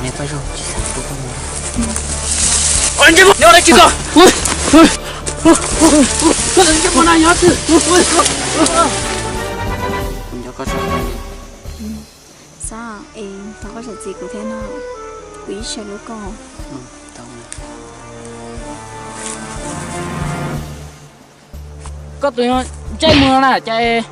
này phải rồi chỉ sản xuất không ôi anh chị nhớ đây chị cơ anh chị bọn này nhớ chứ không nhớ có sao sao em nó có gì của thế nào quý sợ lũ con tao có tụi nó chạy mưa nè chạy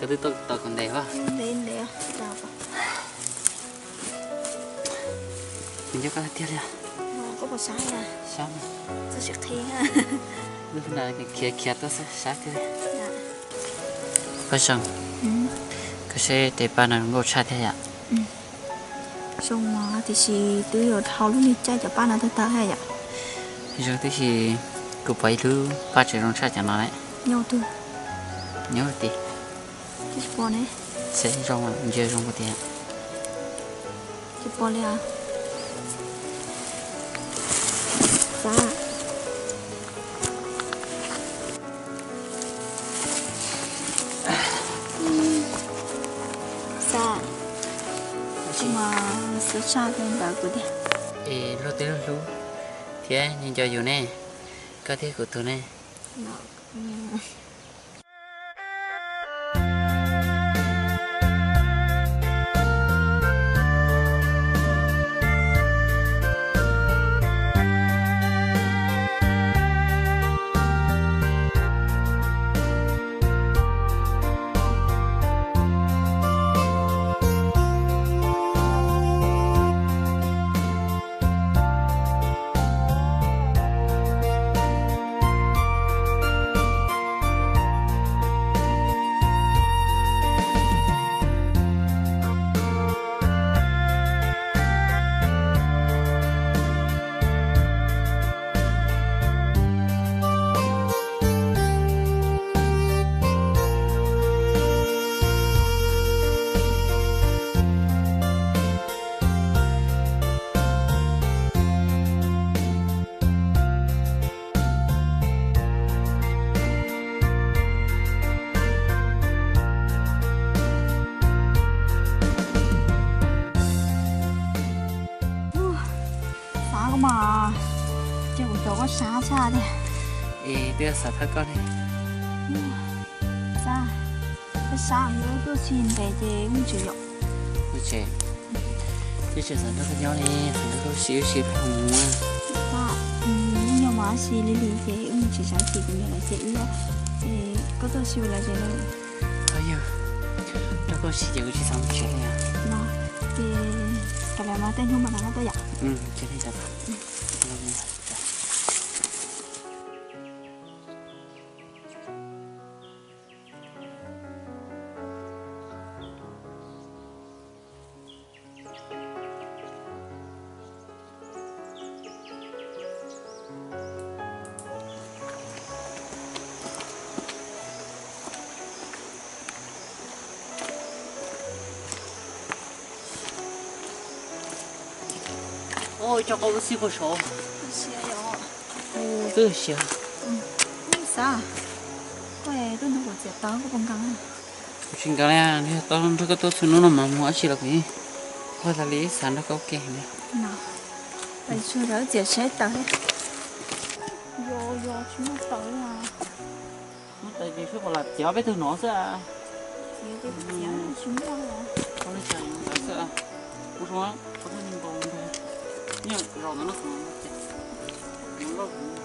cái thứ tôi còn đẹp quá lên đẹp chào mình cho cái tiếp đi có một sai à sao tôi sẽ thi ha lúc này kia kia tôi sẽ sát cái phải xong cái xe để ba nó ngồi sát thế ạ xong mà thì chỉ tôi ở thao lúc này chạy cho ba nó tới ta hay ạ rồi thì cứ phải thứ ba triệu đồng sát cho nó đấy nhau tôi nhớ tí cái bò này sẽ trong mà giờ trong cái tiền cái bò này à dạ dạ nhưng mà sẽ sao lên bảo của đi lúc tới lúc thì nhìn cho dù nè có thể của tôi nè mà chịu chỗ có xa xa đây đưa sợ thật con đi xa cái sáng nữa tôi xin về chế không chịu dụng tôi trẻ chứ chưa sợ nó có nhau đi nó có xíu xíu không xa nhưng mà xí lý lý chế không chỉ sáng chỉ cũng như là chế nữa thì có tôi xíu là chế nữa thôi giờ nó có xíu chỉ sáng chỉ là nó thì cái này mà tên không mà nó tôi dặn cái này thật ôi cho con xíu có số cứ xíu sao quay tôi đâu có chết tao có bằng căng chuyện cái này thì tao tôi có tôi xin nó mà mua chỉ là cái thôi là lý sản nó có ok nè nào bây giờ đó chết sẽ tới vô chúng nó tới là tại vì phải là chéo với thứ nó sẽ chéo chúng nó là có lấy chạy nó sẽ cũng không có thể nhìn vào thôi nhưng rồi nó không nó không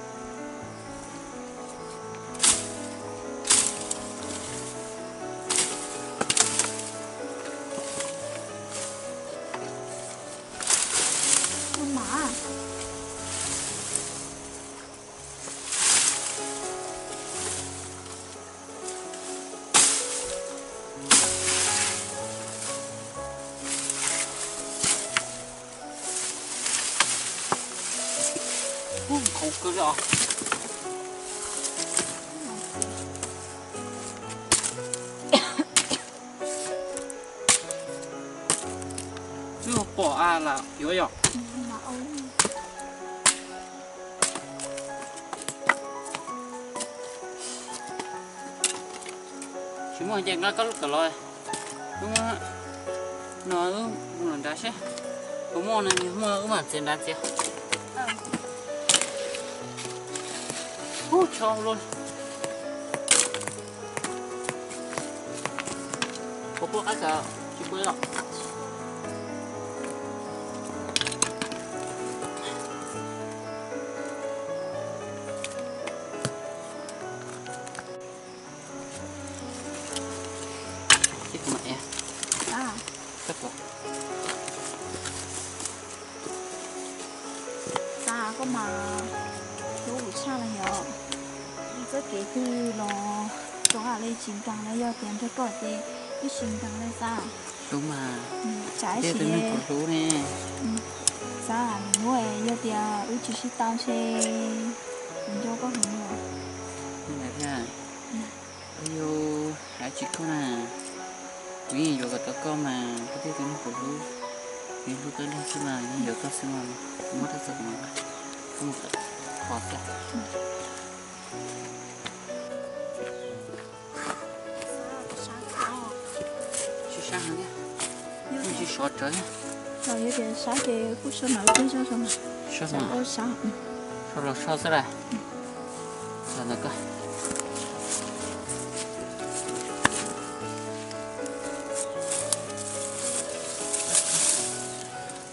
cứ rõ à là yếu rồi. Là ấu. Chúng mình chẳng có lúc cả rồi. Đúng không? Nó cũng là đá xe. Có món này mưa cũng mà trên đá chưa? Cho luôn. Có bữa ăn cả chỉ bữa lọc. Thích mẹ. Tất cả. Xa có mà chỗ buổi xa là nhỏ. Rất kể từ nó chỗ hạ lên chính càng là do tiền cho cỏ thì cái chính càng là xa. Đúng mà. Trái Thế xí tôi mới có rú nè. xa mua do tiền ưu chỉ sĩ tao xe mình cho có hình rồi. Nhưng mà thế à? Ây dô, hả chị con à? Vì gì rồi có con mà có thể tôi mới có rú. Vì lúc tới lên xem mà nhưng giờ có xem mà mất thật sự mà không một cái khó khăn. Chị sang hả nhé? Nhưng chị sọt trở nhé. Rồi như thế sáng thì cũng sớm nói cứ cho xong Sọt sáng mà. ô sáng Sọt là sọt ra. Rồi nó coi.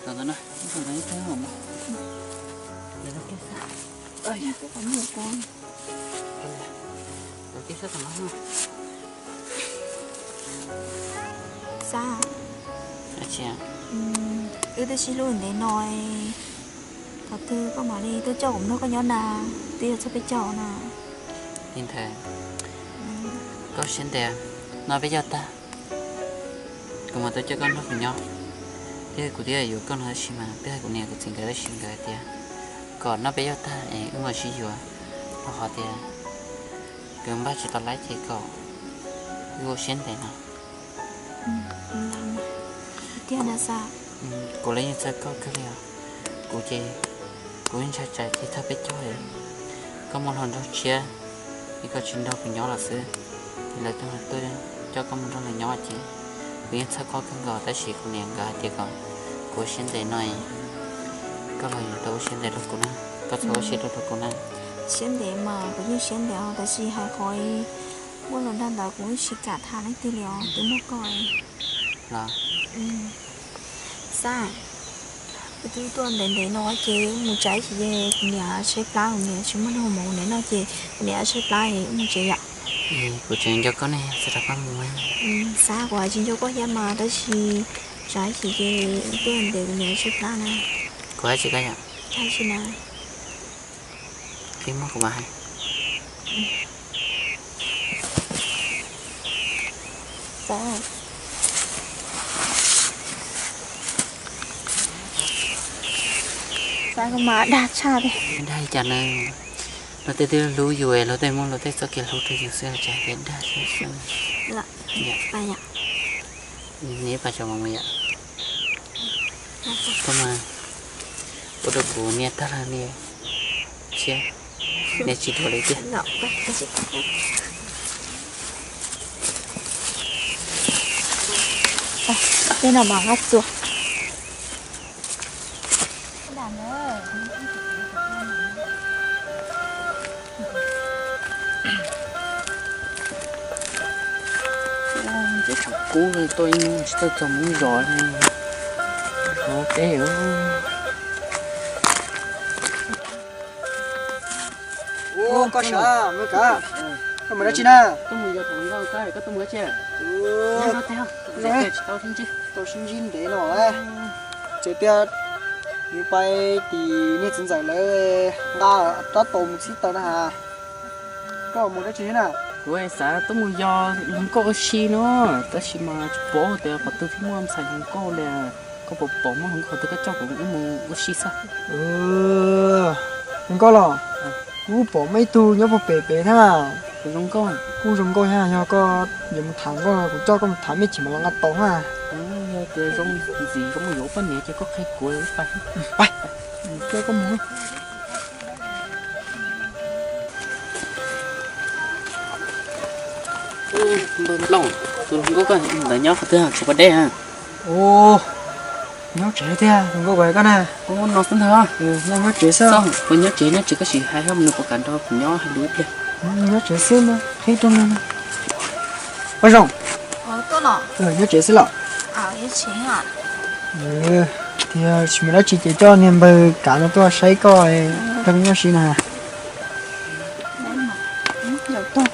Rồi nó nói, không thấy thế không? Để nó kia sao? Ơi, cái có nhiều con rồi kia sao thằng nó không? xa À chị à? tôi xin luôn để nói có thư có mà đi tôi cho cũng nó có nhỏ nào tôi sẽ phải cho nào Nhìn thề. Có xin đẹp. Nói với ta. Còn mà tôi cho con nó phải nhau. Thế của tiaอยู่con hơi xí mà biết của nè của chính cái xin cái tia. Còn nó bây ta ấy mà xí rồi. Nó họ tia. Cứ ba chỉ tao lấy thì cậu. Vô xin thế nào. làm tiền là sao Cô lấy những sao có cái gì. Cô chị. Cô những chạy thì thà biết cho ấy. Có một lần đó chia. Thì có chuyện đâu của nhỏ là xưa. Thì là tôi cho con một lần là nhỏ chị. Vì sao có cái gò ta chỉ của nè gà thì còn. Cô xin để nói. Có là tôi xin để được cô nè. Có số xin được cô nè. xin để mà có như xin để họ ta chỉ hay khỏi mỗi lần đang đó cũng chỉ cả thà lấy tư liệu tôi mua coi Là. xa tôi tuần đến để nói chứ một trái chỉ về nhà xếp lá của nhà chúng mất hồ mồ để nói chứ nhà xếp lá thì một chị ạ Cô chuyện cho con này sẽ là con mua. xa quá chính cho có giá mà đó chỉ trái chỉ về tuần để nhà xếp lá này Cô ấy chị cái ạ. trái chỉ này Cái món của bà hay. xa xa không mà đạt xa đấy Đây chả này. Nó tới tới lú rồi, nó tới món nó tới sau kia lú tới giờ xưa chả đến đã xưa. dạ Dạ. ai ạ Nếu bà cho mong vậy. Có mà. Có được của nè ta là nè. Chia. Nè chỉ đồ lấy chứ. ngọc cái gì đây là mà ngắt ruột đàn ơi Chứ thằng cú rồi tôi trồng giỏi này. Ok hiểu. Ô, có sao, mới cả. Có mà đó chị na. Tôi muốn giờ thằng đâu cái có tôi muốn chơi. Ô, Nó theo. Rồi, tao thiên chứ. tôi xin xin để nó ấy. Chế tiết. Như vậy thì như chính giải lấy đã tôm xí tao đó hả? Có một đó chị nào? Của em xã tôi muốn do không có cái gì nữa. Tôi chỉ mà bố thì bắt tôi thì mua xài không có là có bộ bổ mà không có tôi cái cho cũng mua cái gì sao? Không có lo. Cú bỏ mấy tu nhớ vào bể bể ha. Tôi không có. Cú dùng coi ha, nhớ có dùng một tháng có cũng cho có một tháng mới chỉ mà nó ngắt tông ha. Giờ cái giống gì giống một phần này chỉ có cái cuối phải Bay. Cái có muốn. bơm lỏng tôi không có cái là nhóc thứ hai của đây ha Ô. Nhóc trẻ thế à, đừng có quậy cái này. ô nó cũng thơ Nhóc trẻ sao? xong con nhóc trẻ nó chỉ có chỉ hai hôm nữa có cả đó của nhóc hai đứa kia Nhóc trẻ xíu mà, thấy trong này. Bắt rồng. Tôi nọ. Nhóc trẻ xíu lọ. Cái chuyện à. Thì chỉ mình đã chỉ cho nên bờ cả nó to sấy coi trong nhóc xí nè. Đấy mà. Rồi tôi.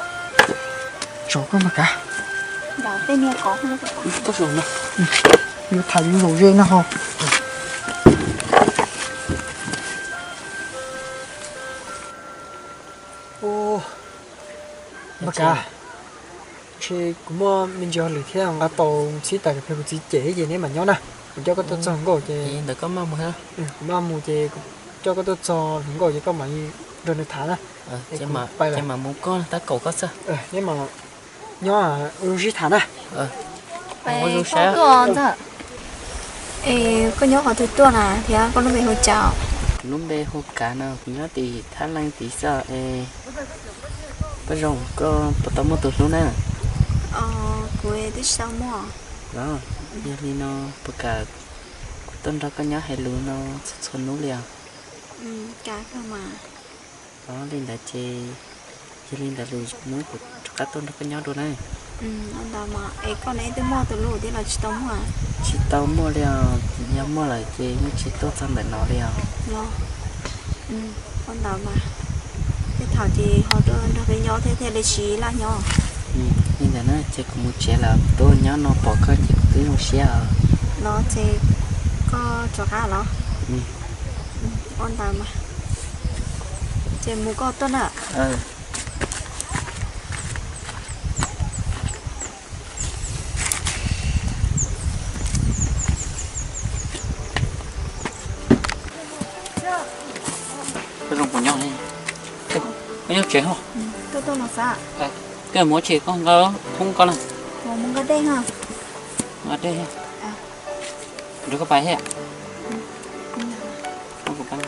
Chỗ có mà cả. Đào tên nghe có không đó. có rồi nó Nó thải những rổ riêng nó không. Ô. Mà cả. Thì cũng mình cho lưỡi theo ngã tàu chỉ tại cái chỉ chế gì này mà nhau nè. Mình cho cái tôi chọn gỗ chế. thì được có mong hả Cũng mà mù chế cho cái tôi chọn gỗ chế có mấy rồi nó thả nè. nhưng mà muốn con ta cầu có sao Nhưng mà nhau à chỉ thả nè. Vậy có con thôi. Có nhớ họ thứ tuần à thì con nó bị hồi chào. lúc đây hôm cả nào cũng nhớ thì thái lan thì sao bây giờ có bắt đầu một tuần luôn nè Cuối đi sao mà. đó giờ thì nó bắt cả tuần đó có nhớ hay luôn nó xuân núi liền Cả cơ mà. đó lên đã chơi giờ lên đã lùi núi của các tuần đó có nhớ rồi này Anh ta mà con ấy tôi mua từ lũ thì là chỉ tống à. chỉ tao mua liền nhớ mua lại chơi mới chỉ tốt sang để nó liền Lo. Con ta mà. Cái thảo thì họ nó cái nhỏ thế là chỉ là nhỏ. nhưng mà nó chơi cũng một trẻ là tôi nhớ nó bỏ cái chỉ cứ một xe Nó thì có cho cá nó. Con ta mà. Chơi mua có tuần à. cái rồng của nhau này cái nhau trẻ không Tôi là sao? cái mỗi trẻ con đó không có này Một món cái đen hả? ở đây được có bài hết không có bài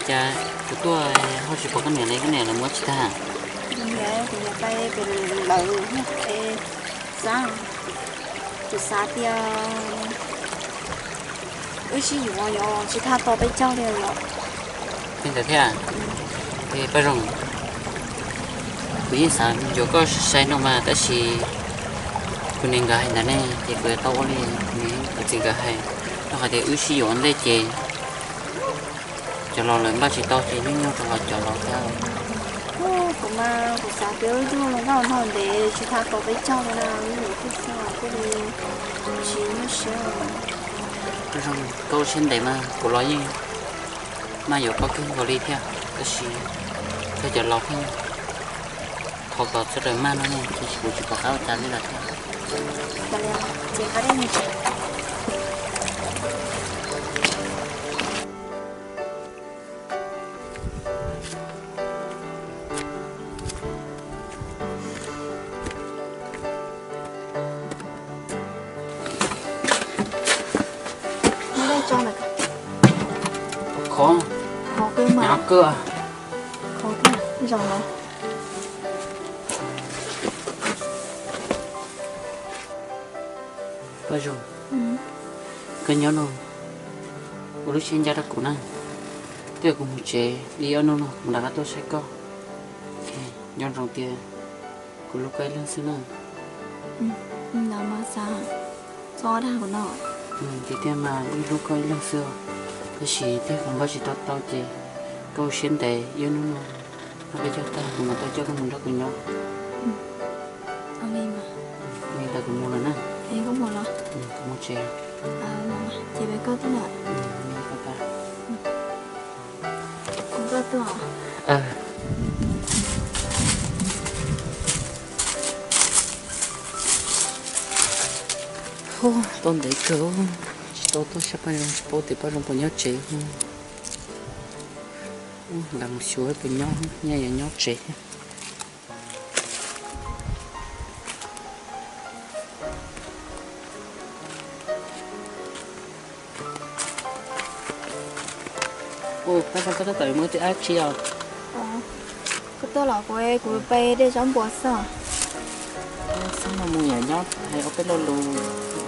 cha tụi tôi họ chỉ có cái này là mới chỉ ta Dạ thì nhà tay về lợn sao từ xa thì chỉ dùng vào chỉ thà to bên trong đây rồi nên là thế à thì bây giờ bây giờ chỗ có sai nó mà ta chỉคุณเองก็ให้นั่นเองที่เปิดโต๊ะนี่นี่ก็จริงก็ให้แล้วก็เดี๋ยวussiอยู่อันเล็กเจจะรอเลยบ้านที่โต๊ะที่นี่เนี่ยจะรอแค่ cũng mà cũng xa tiêu chứ không nó non để chỉ thà to bên trong này nào như cái sao cái gì chỉ nó sợ bây giờ tôi xin để mà của nó như mà giờ có cái gọi đi theo cái gì cái giờ lọt theo họ có sẽ đợi mà nó này chỉ có khá chán như là thế chỉ khá đấy này khó cơ mà nhỏ cơ khó cơ dòng nó bây giờ cái nhỏ nó lúc sinh ra đó cũng nè tiếc cũng chế đi ăn nó mà đã tôi sẽ có nhỏ trong tiền của lúc cái lên xưa nó mà sao do đau của nó thì tiền mà đi lúc cái lên xưa cái gì tiếc không bao giờ tao chị câu xin để yêu nó cái cho ta mà tôi cho cái mình đó của nhau ông đi mà mình ta cũng mua rồi nè em có mua rồi có một chè mà chị phải có thế nào cũng có tôi à tôn để cứu chỉ tôi sẽ phải dùng bố thì phải dùng bao nhiêu chị làm suối bao nhiêu nhẹ nhõm chị ô các con có tới mới thì ai chi à cái tôi là của bay để giống bò sao sao mà mua nhẹ nhõm hay ở cái lô lô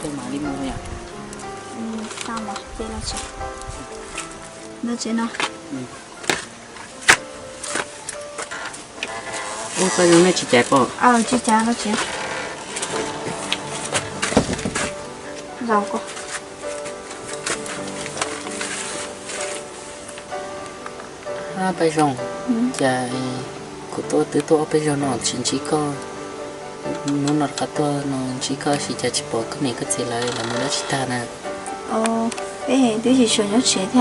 cái mà đi mua nhỉ sao mà đây là chị nó chị nó ô cái này chị chạy bỏ chị cha nó chị rau cô bây giờ giờ của tôi từ tôi bây giờ nó chỉ có nó cả tôi nó chỉ có chỉ bỏ cái này cái gì lại là mình đã chỉ ta nè cái hệ đứa gì sửa nhớ chế thì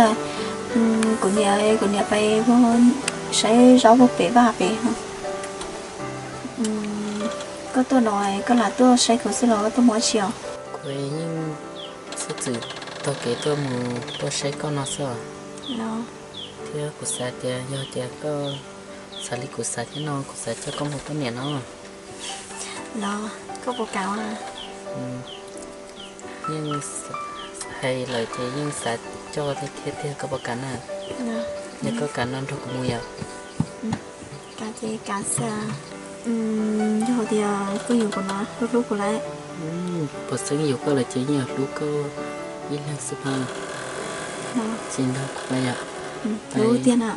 của nhà bay vẫn sẽ rau bột bể ba bể hả có tôi nói có là tôi sẽ có sự lo tôi muốn chiều quay nhưng sự tự tôi kể tôi muốn tôi sẽ có nó sao nó thì của sa thì do thì có sa lý của sa thế nó của sa cho có một cái nền nó có bộ cáo à nhưng hay lời thì nhưng sa cho thì có bộ cảnh à nhưng có cảnh nó rất là nguy hiểm cả thì cả sa rồi thì có nhiều của nó lúc của lại bớt sáng nhiều có là chỉ nhiều lúc có ít năng sức hơn xin đâu cũng vậy đầu tiên ạ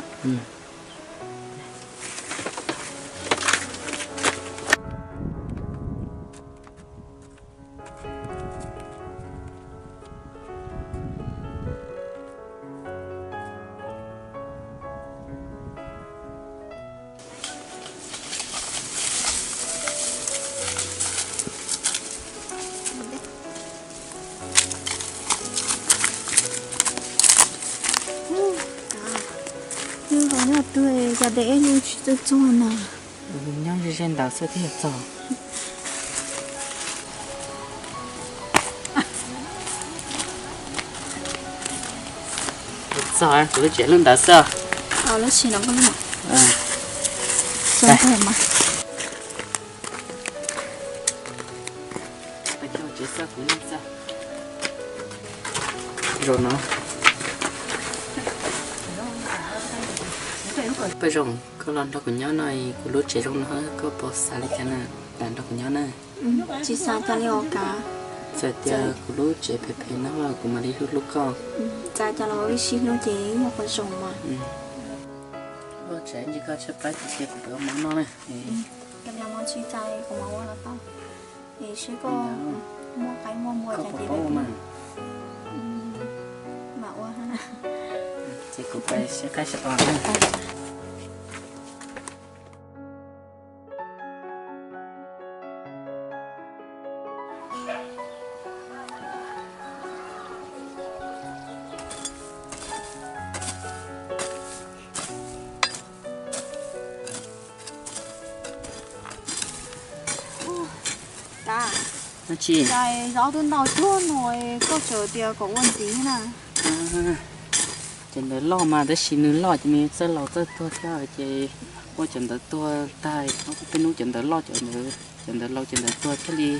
nhưng có nhà tôi giờ để như tôi cho nào nhau như trên đảo sẽ thiệt rồi sao cứ chuyện lên đảo sao nó chỉ nó có mà đây mà bây giờ chỉ sao cứ lên sao rồi nó bây giờ có lần đó của nhau này của lúc trẻ trong nó có bỏ xa lấy cái này lần đó của nhau này chỉ sao cho liệu cả giờ thì của lúc trẻ phải nó là của mà đi lúc con cha cho nó cái xin nó chỉ một con sùng mà lúc trẻ chỉ có chấp lấy thì của đứa món nó này cái nhà món suy chay của máu là không thì sẽ có mua cái mua có chạy của đi bố mà mạo ha thì cũng phải sẽ cái sẽ toàn ha nó chi đây gió tuần đầu chuôn rồi có chờ tiệc có vấn tí nè chẳng để lo mà để xin nữa lo cho mình sẽ lo tới tôi theo chị ôi chẳng để tôi tai nó cái nút chẳng để lo chẳng để lo chẳng để tôi cái đi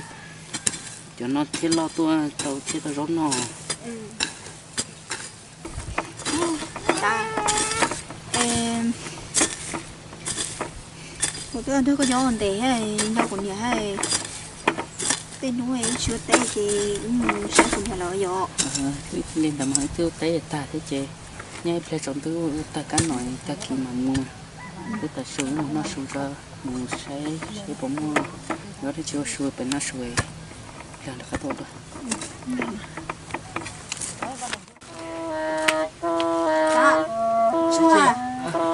cho nó cái lo tôi tàu cái tàu rốn nó một cái thứ có gió vấn đề hay đâu còn gì hay tên nuôi chưa té thì sẽ không phải lợi dọ lên tầm hỏi tiêu té ta thế chị nhai plei trộn tiêu ta cá nổi ta kỳ mà mua cái ta xuống nó xuống cơ mua sẽ bỏ mua nó đi chiều xuôi bên nó xuôi làm được cái tốt rồi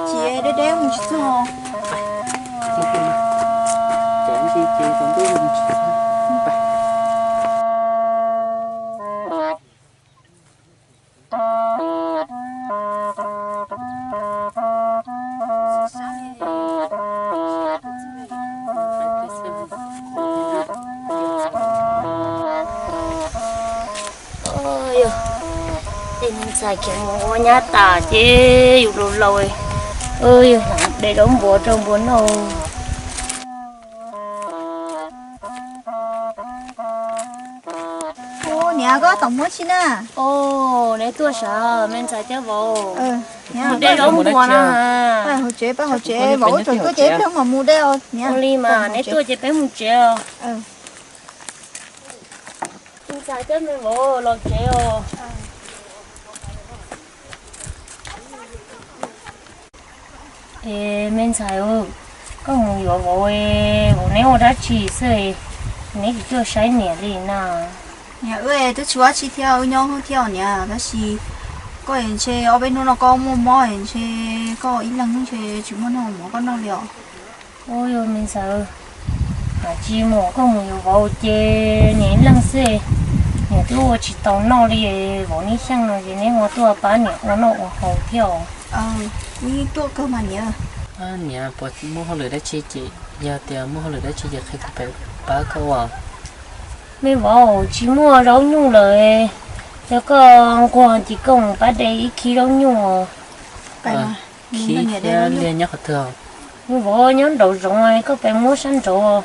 chị để đeo một chút thôi chém chị trộn tiêu mình xài kiểu mua nhá tả chứ dù lâu lâu ơi để đóng bùa trong bún đâu ô nhà có tổng mất xin à ô để tôi sợ mình xài cho vô nhà để đóng bùa nè phải hồi chế vỗ rồi có chế đâu mà mua đeo nhà đi mà để tôi chế bé một triệu mình xài cho mình vô lột triệu mình xài có một nhiều vội nếu đã chỉ xây nếu chưa xây nhẹ đi nào nhà ơi tôi chúa chỉ theo nhau không theo nhà đó là có hiện chế ở bên nó có mua hiện chế có ít lần chế chúng nó mua có nó liệu ôi ôi mình sợ mà chỉ mua có một nhiều vội chế nhẹ lần xây nhà tôi chỉ tao nó đi vội ní sang rồi thì nếu mà tôi bán nhẹ nó hậu theo đi tôi cơ mà nhớ nhà bột mua hồ lửa đã chi chị giờ thì mua hồ lửa đã chi giờ khi phải bán câu à mấy vợ chỉ mua rau nhung rồi cho con chỉ cần bắt đây khi rau nhung khi liên nhắc thừa mấy vợ nhớ đậu rồi có phải mua sẵn rồi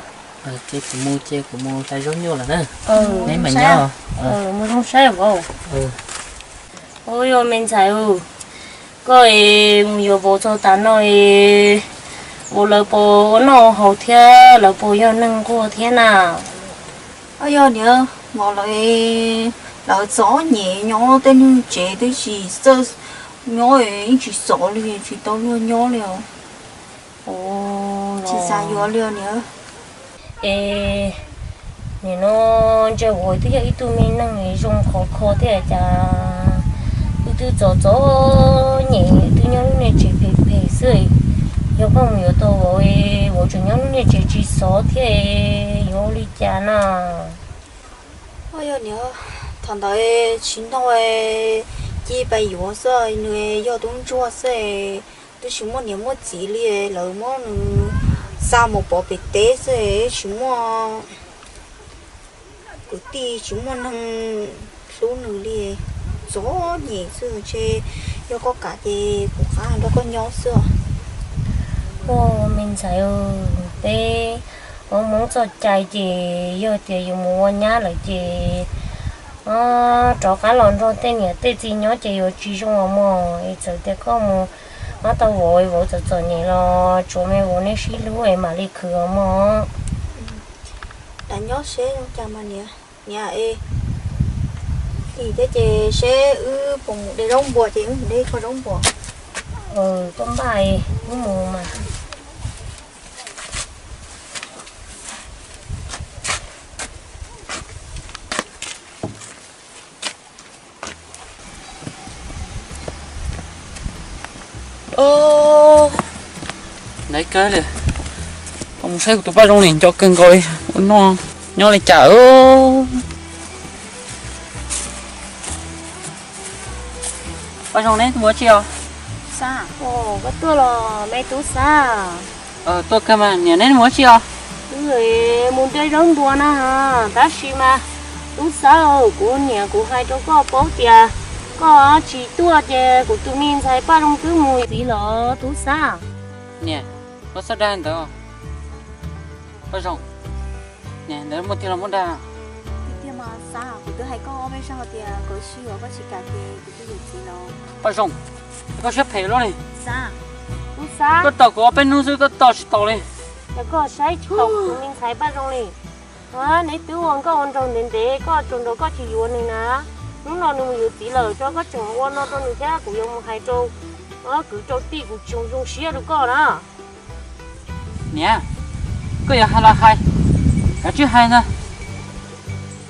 chế của mua tay rau nhung là nè nếu mà nhau mua rau sai vợ ôi ôi mình xài có nhiều bộ cho ta nói bộ là bộ nó hậu thế là bộ do nâng của thế nào ôi giờ nhớ ngồi lại là gió nhẹ nhỏ tên trẻ tới chỉ sơ nhỏ ấy chỉ sợ liền chỉ tao luôn nhỏ liền chỉ xài nhỏ liền nhớ nè nó chơi hồi thì ít tụi mình năng dùng khó thế chả tôi chỗ nhẹ tôi nhớ này chỉ phải sưởi nếu không nhiều tôi bộ chủ nhớ này chỉ số thế yếu đi chả nào ôi giờ nhớ thằng đấy chính thôi chỉ bây giờ rồi người yêu đúng chúa rồi tôi chỉ muốn niệm một chỉ li lỡ mà sao một bộ bịch tế rồi chỉ muốn cứ đi chỉ muốn nâng số nữa li gió nhẹ xưa chơi yêu có cả thì cũng khá là có nhỏ xưa mình sẽ bé muốn cho chạy chị yêu thì dùng mua nhá lại chị cho cá lòn rồi tên nhỉ tên gì nhớ chị yêu chỉ dùng mà giờ thì có một nó tao vội cho nhỉ lo chỗ mẹ vội nên xí lúa em mà đi cửa mà đã nhớ sẽ chẳng mà nhỉ nhà e thì thế chị sẽ cùng để đóng bùa chị đi có đóng bùa con bài mùa mà đấy cái này ông say của tụi ba trong liền cho cưng coi nó lại chả ba trong đấy mua chiều xa bắt tôi là mấy tú xa tôi cơ mà nhà nên mua chiều người muốn chơi rong bùa nè ha ta xí mà tú xa của nhà của hai cháu có bố tiền có chỉ tua chè của tụi mình xài ba trong cứ mùi tí lọ tú xa nè có sao đan đó có rộng nè nếu một tiền là muốn đa tiền mà xa của tôi hay có mấy sao tiền có xí có chỉ cả tiền của tôi gì nó có rộng có xếp phê luôn này xa tú xa có tàu có bênนู้dưới có tàu chỉ tàu này có xài tàu tụi mình xài ba trong này nếu tứ hoàng có on trong đến thế có trong đó có chỉ yuan này nè lúc nào nó nhiều tí lời cho các trường quan nó trong thế của dùng hai trâu nó cứ trâu tí của trường dùng xía được có đó nè có giờ hai là hai cái chứ hai nè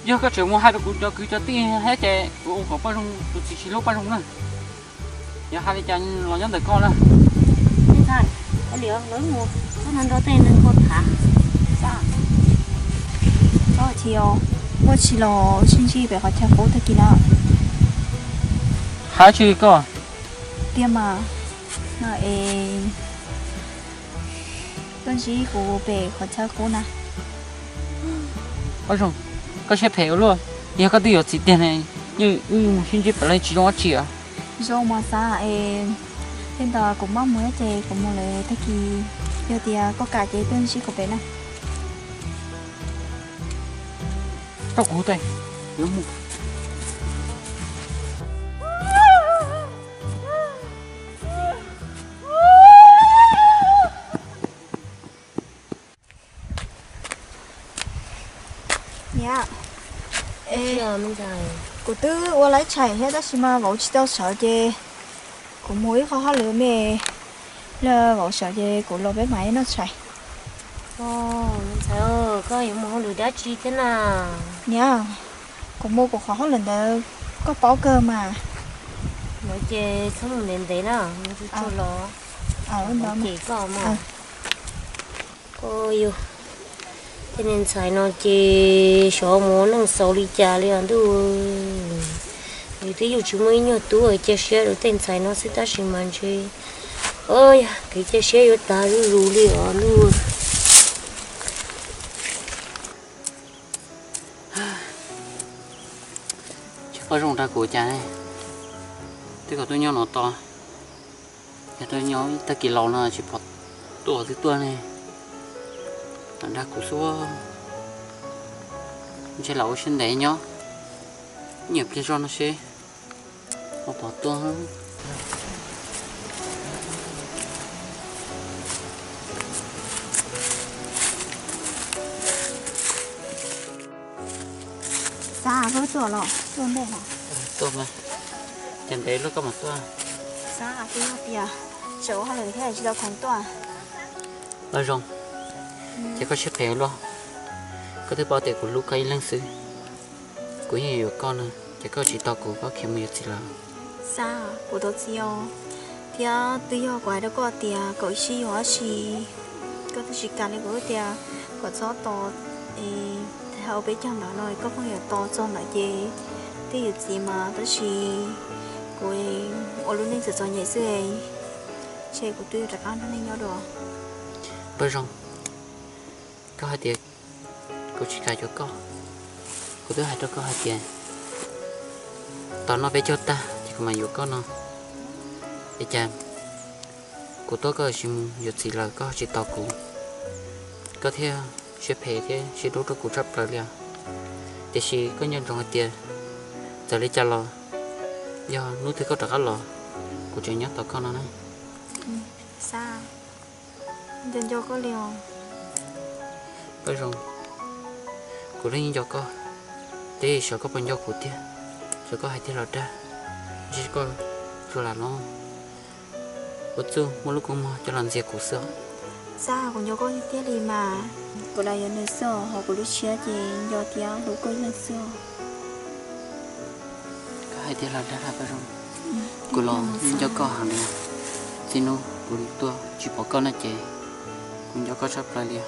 giờ các trường mua hai được cho cứ cho tí hết chạy cũng có bao nhiêu tụi chỉ lúc bao nhiêu nữa giờ hai đi chăn lo nhắn được con nữa không thay cái liệu nói mua nó ăn đó tên nên con thả xa đó chiều我去了星期一好像不得给了hai chứ có店嘛那东西của bé好像苦呢có rộng có xếp phê luôn giờ có tiêu chỉ tiền này như xin chỉ phải lấy chỉ đó chỉ à rồi mà xa hiện tại cũng mong muốn chơi cũng một lời thế thì giờ thì có cả chơi bên sĩ của bé này tao cố tay đúng không nha Chưa mình dài. cô tư我来踩下但是嘛我知道小姐cô mới khó khó lựa mẹ là我小姐cô lo bé máy nó chạy Mình dài ơi, có những món lười đá chi thế nào? nha cô mua cô khó lần đó có bỏ cơ mà Nói chơi xong mình đến đấy nào, mình cứ cho nó. ở bên đó mà Chỉ có mà. Ôi yêu. Thế nên xài nó chỉ số món nó xấu đi chả liền thôi. Vì thế dù chúng mình nhiều tuổi chơi xe rồi tên xài nó sẽ ta xin mang chơi. Ôi, cái chơi xe rồi ta rủ liền luôn. có rong ra của cha này tức là tôi nhau nó to thì tôi nhau ta kỳ lâu nó chỉ bọt tổ thứ tua này nó ra của số chơi lâu xin đấy nhau nhiều cái rong nó sẽ nó bọt tua hơn xa với chỗ lọ luôn đây hả tua mà trên đấy nó có một tua xa cái nó bìa chỗ hai lần thế này chỉ đâu còn tua ở rong chỉ có xếp héo lo có thứ bao tiền của lúc cây lăng sư của nhiều con nữa chỉ có chỉ tao của có kiếm nhiều gì là xa của tôi chiều thì tự do quái đó có tiền cậu xí hóa xí có thứ gì cả này có tiền có gió to hậu bé trong đó rồi có phong hiệu to trong lại gì thì gì mà đó là cô ở luôn nên sử nhảy xưa chơi của tôi đặt ăn nó nên nhau đồ bây giờ có hai tiền cô chỉ cài cho con cô thứ hai cho có hai tiền tao nó bé cho ta chỉ có mà vô con nó để chạm cô tôi có xin việc gì là có chỉ tao cô có theo sẽ phải thế sẽ đốt cho cô chấp lại liền để chỉ có nhân trong tiền giờ lấy trả lo do nuôi thì có trả lo cô chỉ nhắc tao con nó này xa đừng cho có liều bây giờ cô lấy cho con để sợ có bao nhiêu của tiền sợ có hai tiền là ra chỉ có rồi là nó bất cứ một lúc cũng cho làm gì của sữa xa còn nhớ có như thế gì mà cô đây là sữa họ có lúc chia gì do tiếng lúc có là sữa có hai tiền là ra là bây giờ cô lo cho con hàng này xin nó cô đi tua chỉ bỏ con là chị cũng cho con sắp lại liền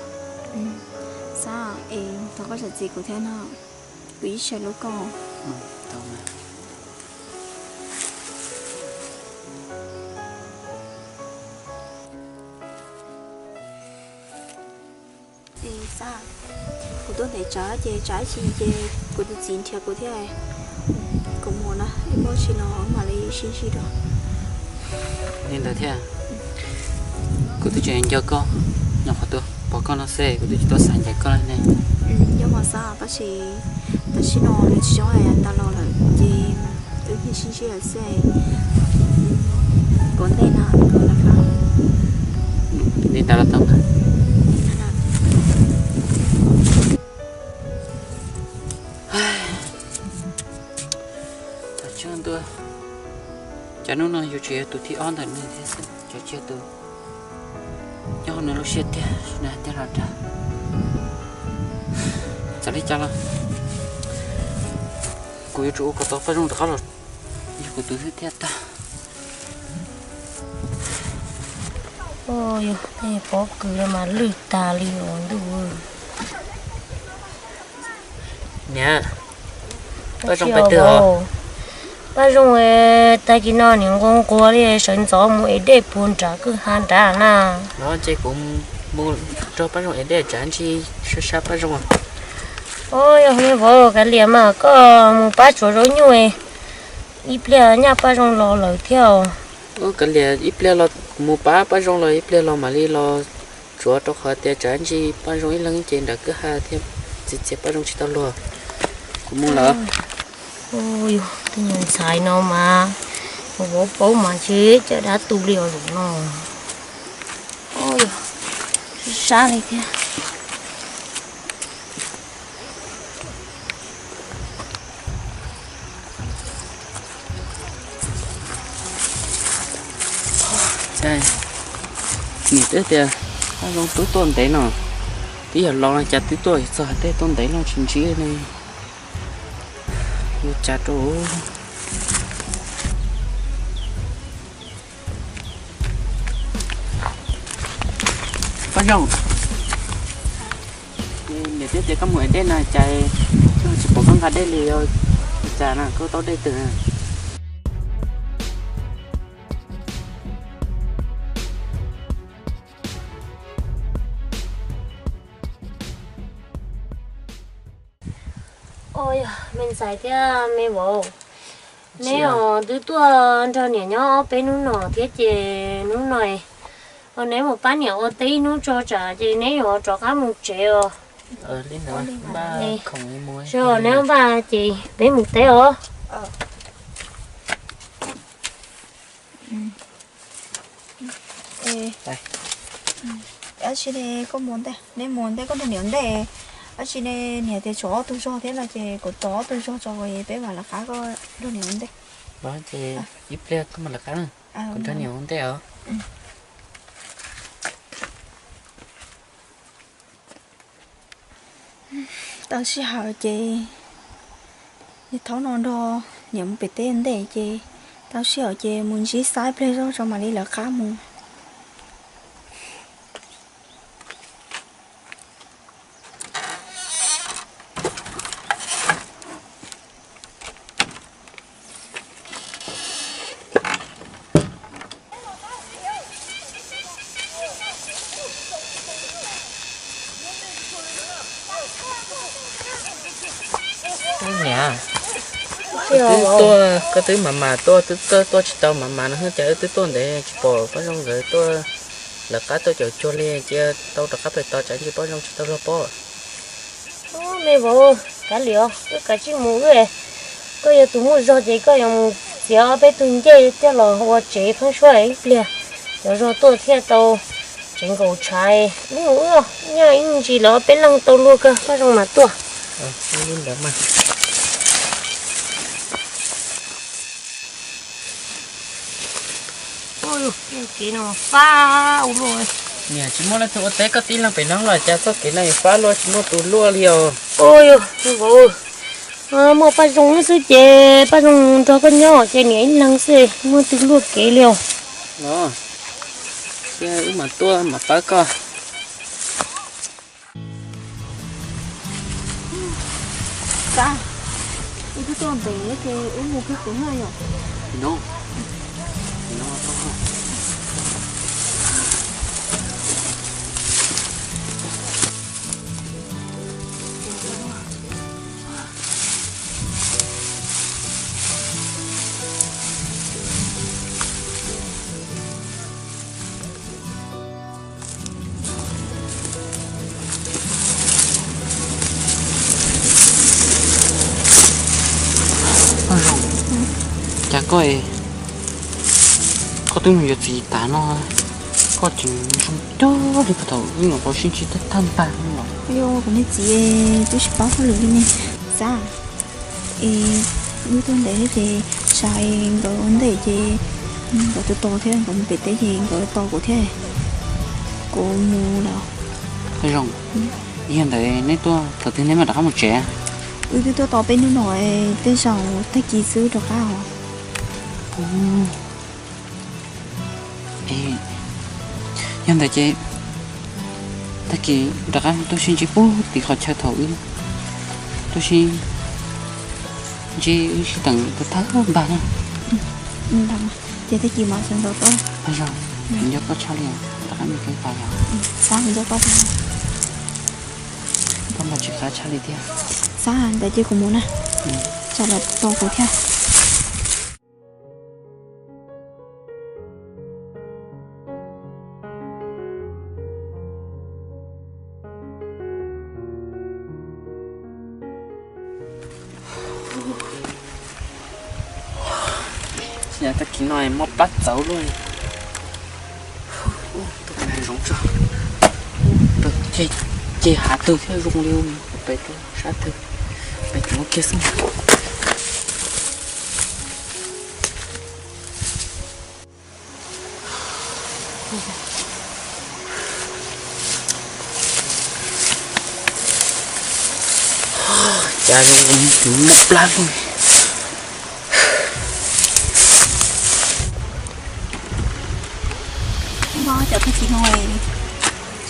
sao em tao có gì của thế nào quý sợ lúc con tao mà sao của tôi để trái gì trái gì gì của tôi chín theo của thế này cũng muốn à em mới chỉ nó mà lấy xin đó nên là thế à cô tôi chuyện cho con nhỏ phải tôi bỏ con nó xe cô tôi chỉ tôi sản dạy con này nhưng mà sao bác sĩ nó để cho ai ta lo là gì tự nhiên xin là xe còn đây nào còn là không nên ta là tâm tôi chả nó nói chuyện tụi thì on thành như thế cho chơi tôi cho nó lúc chết thế này thế là trả chả đi chả là cô chủ có tao phải dùng được rồi cô tôi thế ta Ôi thế bỏ cửa mà lười ta liền rồi nè ở trong bài tờ bây giờ tại cái nó những con qua đi sinh gió mũi để buồn trả cứ han trả na nó chơi cũng mua cho bắt đầu để trả chi sắp bắt đầu ôi hôm nay vợ cái liềm mà có một bát chuối rồi nhuệ ít lẹ nhà ba rong lo lời theo cái lẽ ít lẽ lo mua bá rong lo ít lẽ lo mà đi lo chúa cho họ tiền trả gì ba rong ít lần trên đã cứ ha thêm chỉ ba rong chỉ tao lo cũng mua lỡ ôi tôi nhận xài nó mà bố bố mà chứ chả đã tu liều rồi nó ôi xa này kìa đây nghỉ tới tiền ba rong túi tuần đấy nó tí giờ lo là chặt tí tuổi giờ tới tuần đấy nó chính trị này chặt rồi bắt đầu để tiếp theo các mũi đây là chạy chỉ có con gà đây liều chả là có tốt đây từ ôi mình xài thế mẹ bố nếu đứa tua cho nhẹ nhó bé nó nọ thế chị nó này còn nếu một bán nhỏ tí nó cho trả chị nếu họ cho cá 1 triệu lên đó ba không em mua rồi nếu ba chị bé 1 tí hả đây ở trên đây có muốn đây nên muốn đây có được miếng đây ở trên đây nhà thì chó tôi cho thế là chị của chó tôi cho rồi bé bảo là khá có được miếng đây đó chị giúp lên có một là cá nữa còn cho nhiều hơn thế hả tao sẽ hỏi chị thấu non đó nhậm bị tên để chị tao sẽ hỏi chị muốn chỉ sai play rồi cho mà đi là khá muốn nhà tôi cái thứ mà tôi chỉ tao mà nó chạy tới tôi để bỏ bao nhiêu người tôi là cá tôi chở cho lên chứ tao đã cắp tao chạy chỉ bao nhiêu chỉ tao lo bỏ mẹ bố cá liều cái cá chim mú rồi có giờ tụi mua rồi chị có dùng xéo bé tụi chơi cho là hoa chế phong suy liền rồi tôi theo tàu chỉnh cầu trái nữa nhà anh chỉ là bé lăng tàu luôn cơ có trong mà tôi lên đó mà ôi cái nó phá rồi nhà chỉ muốn là tụi té có tí là phải nắng là cha có cái này phá luôn chỉ muốn tụi lúa liều ôi ôi mua ba rong nó sẽ chè ba rong cho con nhỏ chè nhảy lăng xe mua từ lúa kế liều đó chứ mà tua mà phá co sao cái tôi bé thì uống một cái cuốn hơi rồi nó chả có tiếng người gì ta nó có chừng không cho đi bắt đầu nhưng mà có xin chỉ tất thân ta không rồi yo còn cái gì tôi sẽ báo cái lượng này sao như tôi để thì xài rồi vấn đề gì rồi tôi to thế còn bị té gì rồi to của thế cô mua nào thấy không hiện tại nếu tôi thật thì nếu mà đã có một trẻ tôi to bên nó nói tên sao thấy kỳ sư được cao hiện tại chị ta kỳ đặc ăn tôi xin chị bố thì họ chơi thầu tôi xin chị tặng tôi thấy bà nè đằng chị thấy chị mà xem rồi tôi bây giờ mình nhớ có cho liền đặc ăn cái bài nào sáng mình cho có có một chuyện khác cho đi tiếp sáng để chị cũng muốn nè cho là to của theo ta chỉ nói móc bắt dấu luôn tôi này rong cho được chơi hạ từ theo rung liêu bé tôi sát từ bé nó kia xuống cha rung móc lát luôn nó cho cái chị ngồi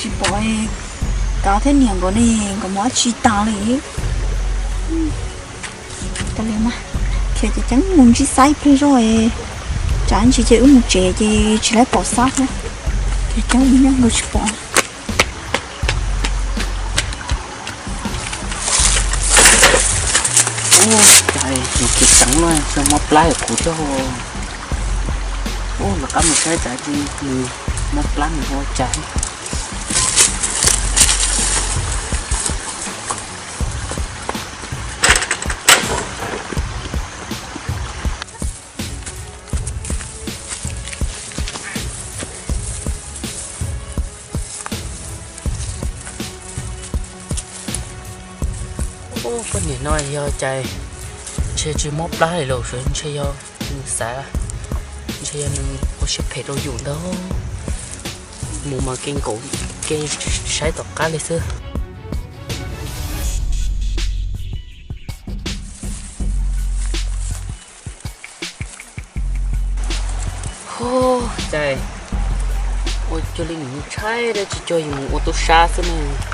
chị bói có thế niềng của này có món chi tao này tao lấy mà khi thì chẳng muốn chỉ sai đi rồi chẳng chỉ chơi một trẻ thì chỉ lấy bỏ sát thôi thì cháu muốn nhắc người chỉ bỏ trời một cái sẵn luôn sao móc lái ở cổ cho mà có một cái trái gì móc lái mình vô trái con nhìn nói do chạy chơi chỉ móc đá để lột rồi chơi do xả chơi do nên có sẽ phải đồ dùng đó mù mà kinh cổ kinh sái tóc cá lấy xưa chạy ôi cho linh những trái đấy chỉ cho những ô tô xa xưa này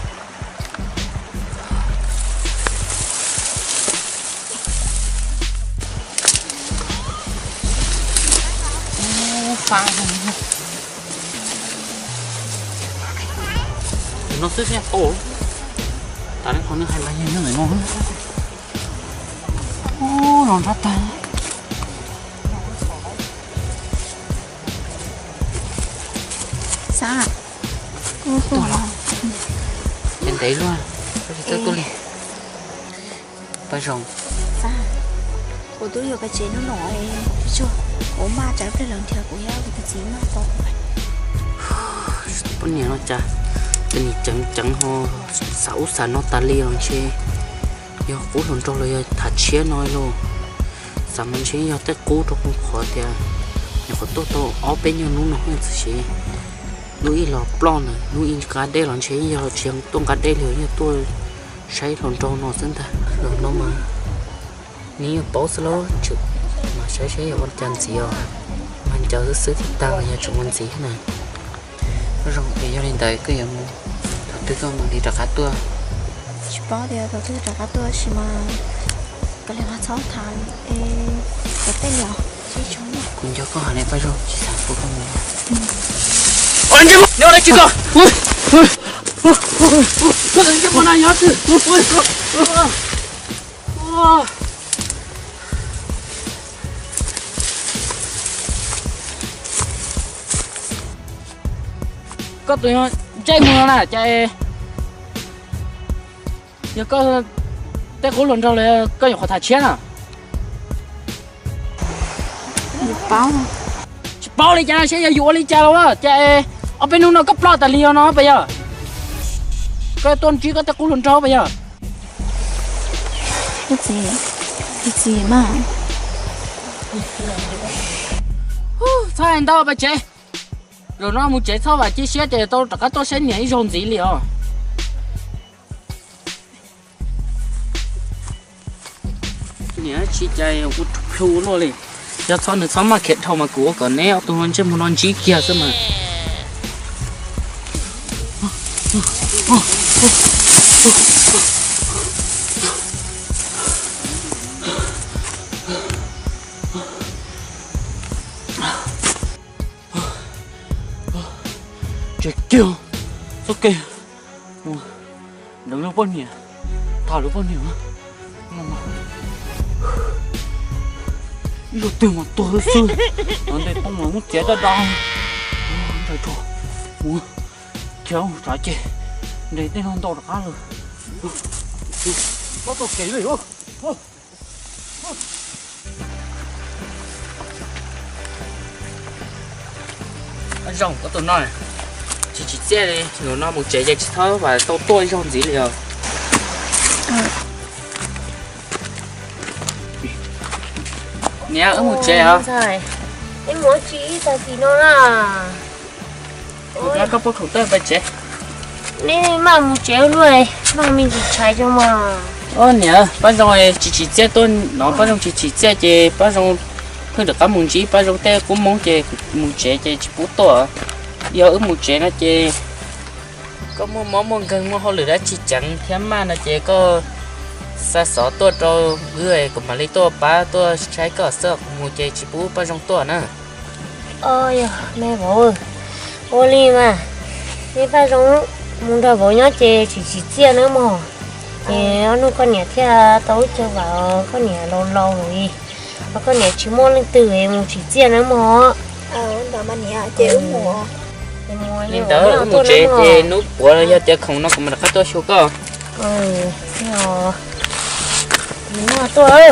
phá nó xếp nha ổ ta đang còn nước hay là như thế này ngon ô nó rất ta sao cô cô trên đấy luôn tôi tôi liền bây giờ sao cô tôi yêu cái chế nó nổi chưa ủa mà trái phải lần theo của nhau thì cái gì mà to vậy bên nhà nó chả cái này chẳng ho sáu sản nó ta liền chơi giờ cú lần choเลยthật chia nói luôn sản mình chơi giờ tết cú cho không khó thì nhà có tô ở bên nhau nó hơn gì nuôi lò plon này nuôi cá đê lần chơi giờ trường tôm cá đê liều như tôi xây lần cho nó sinh ta lần nó mà nếu bỏ slow chụp mà xây ở con chân gì rồi mình chờ sứ thì tao là nhà chúng mình gì này rồi bây giờ lên tới cái gì mà đầu tư con mình đi trả cá tua chỉ bỏ đi đầu tư trả cá tua chỉ mà cái này nó sáu tháng cái tên nhỏ chỉ chúng nó cũng cho con hàng này phải rồi chỉ sản phụ con mình anh chị nhớ đây chị con anh chị con này nhớ chứ có tụi nó chạy mưa nè chạy giờ có tới cố lần sau là có nhiều khó thả chén à bao đi cha sẽ dụ đi cha đâu á chạy ở bên nó cấp lo tài liệu nó bây giờ cái tuần chỉ có tới cố lần sau bây giờ cái gì mà sao anh tao bà chạy rồi nó muốn chạy sao và chia sẻ thì tôi sẽ nhảy rồn gì liệu nhớ chỉ chạy một chút luôn đi giờ sau nữa sau mà kết thâu mà của còn nè tôi muốn chơi một con chỉ kia sao mà trời kêu ok đừng lúc bao nhiêu thảo lúc bao nhiêu rồi tiền mà tôi xưa ở đây không mà muốn chết ra đâu trời trời kéo trái chè để tên con to được khá rồi có tôi kể rồi không rồng có tụi nó này chỉ che đi rồi nó một chế chỉ thở và tôi rồng gì liền nè ở một chế hả em muốn chỉ tại vì nó là nó có bốc khẩu tơ bên chế nên mà một chế luôn mà mình chỉ chạy cho mà nè bắt rồi chỉ che tôi nó bắt rồi chỉ che chế bắt rồi không được các món chỉ bắt rồi té cũng món chế món chế chỉ bút to giờ ở một chế nó chế có món gần món họ lửa đã chỉ chẳng thêm mà nó chế có sa sọตัวโตเอ้ยก็มาเลยตัวป้าตัวใช้ก็เสือกมูเจจิปูป้าจงตัวนะ ôi mẹ bố ô li mà đi phải giống muốn đòi bố nhá chè chỉ chia nữa mà thì nó con nhẹ theo tối cho vào con nhẹ lâu lâu rồi và con nhẹ chỉ mua lên từ em chỉ chia nữa mà đó mà nhẹ chế uống mùa nên đó một chế thì nút của nó giờ không nó cũng là cáiตัวชูcơ nhỏ nó tôi